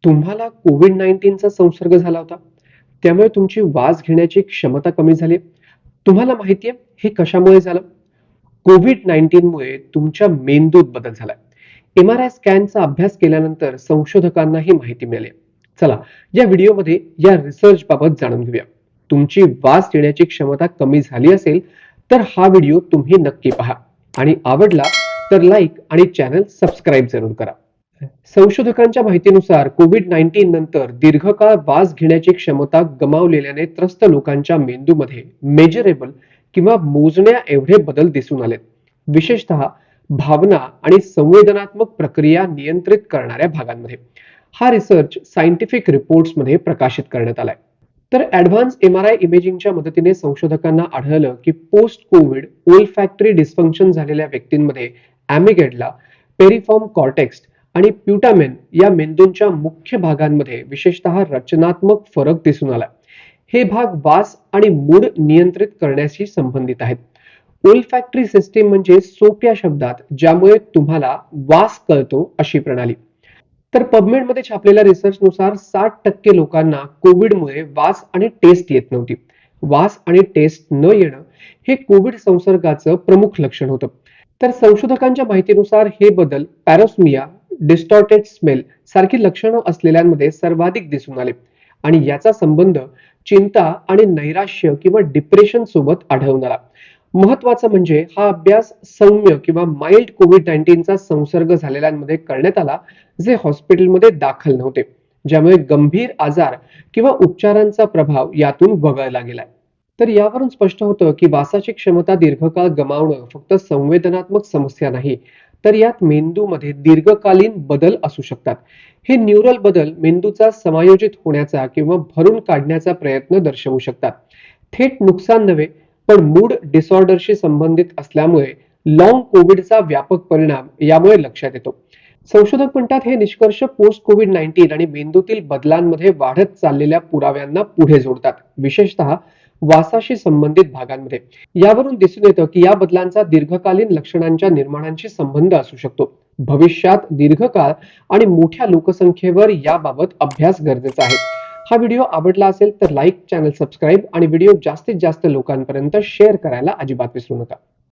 तुम्हाला कोविड-19चा संसर्ग झाला होता. त्यामुळे तुमची वास घेण्याची क्षमता कमी झाली. तुम्हाला माहिती आहे हे कशामुळे झालं? कोविड-19 मुळे तुमच्या मेंदूत बदल झालाय. एम-आर-आय स्कॅनचा अभ्यास केल्यानंतर संशोधकांना ही माहिती मिळाली. चला, या व्हिडिओमध्ये या रिसर्च बाबत जाणून घेऊया. तुमची वास घेण्याची क्षमता कमी झाली असेल तर हा व्हिडिओ तुम्ही नक्की पहा आणि आवडला तर लाईक आणि चॅनल सबस्क्राईब जरूर करा. संशोधकांच्या माहितीनुसार कोविड-19 नंतर दीर्घकाळ वास घेण्याची क्षमता गमावलेल्याने त्रस्त लोकांच्या मेंदूमध्ये मेजरेबल किंवा मोजण्या एवढे बदल दिसून आलेत. विशेषतः भावना आणि संवेदनात्मक प्रक्रिया नियंत्रित करणाऱ्या भागांमध्ये. हा रिसर्च सायंटिफिक रिपोर्ट्समध्ये प्रकाशित करण्यात आलाय. तर ऍडव्हान्स एम-आर-आय इमेजिंगच्या मदतीने संशोधकांना आढळलं की पोस्ट कोविड ओल्फॅक्टरी डिस्फंक्शन झालेल्या व्यक्तींमध्ये ॲमिगडला, पेरिफॉर्म कॉर्टेक्स आणि प्युटामेन या मेंदूंच्या मुख्य भागांमध्ये विशेषतः रचनात्मक फरक दिसून आला. हे भाग वास आणि मूड नियंत्रित करण्याशी संबंधित आहेत. ओल्फॅक्टरी सिस्टीम म्हणजे सोप्या शब्दात ज्यामुळे तुम्हाला वास कळतो अशी प्रणाली. तर पबमेड मध्ये छापलेल्या रिसर्चनुसार 60% लोकांना कोविडमुळे वास आणि टेस्ट येत नव्हती. वास आणि टेस्ट न येणं हे कोविड संसर्गाचं प्रमुख लक्षण होतं. तर संशोधकांच्या माहितीनुसार हे बदल पॅरोस्मिया, डिस्टॉर्टेड स्मेल सारखी लक्षणं असलेल्यांमध्ये सर्वाधिक दिसून आले आणि याचा संबंध चिंता आणि नैराश्य किंवा डिप्रेशन सोबत आढळून आला. महत्वाचं म्हणजे हा अभ्यास सौम्य किंवा माइल्ड कोविड-19चा संसर्ग झालेल्यांमध्ये करण्यात आला जे हॉस्पिटलमध्ये दाखल नव्हते, ज्यामुळे गंभीर आजार किंवा उपचारांचा प्रभाव यातून वगळला गेलाय. तर यावरून स्पष्ट होतं की वासाची क्षमता दीर्घकाळ गमावणं फक्त संवेदनात्मक समस्या नाही, तर यात मेंदूमध्ये दीर्घकालीन बदल असू शकतात. हे न्यूरल बदल मेंदूचा समायोजित होण्याचा किंवा भरून काढण्याचा प्रयत्न दर्शवू शकतात. थेट नुकसान नव्हे, पण मूड डिसऑर्डरशी संबंधित असल्यामुळे लॉंग कोविडचा व्यापक परिणाम यामुळे लक्षात येतो. संशोधक म्हणतात हे निष्कर्ष पोस्ट कोविड-19 आणि मेंदूतील बदलांमध्ये वाढत चाललेल्या पुराव्यांना पुढे जोडतात, विशेषतः वासाशी संबंधित भागांमध्ये. यावरून दिसून येतं की या बदलांचा दीर्घकालीन लक्षणांच्या निर्माणांशी संबंध असू शकतो. भविष्यात दीर्घकाळ आणि मोठ्या लोकसंख्येवर याबाबत अभ्यास गरजेचा आहे. हा व्हिडिओ आवडला असेल तर लाईक, चॅनल सबस्क्राईब आणि व्हिडिओ जास्तीत जास्त लोकांपर्यंत शेअर करायला अजिबात विसरू नका.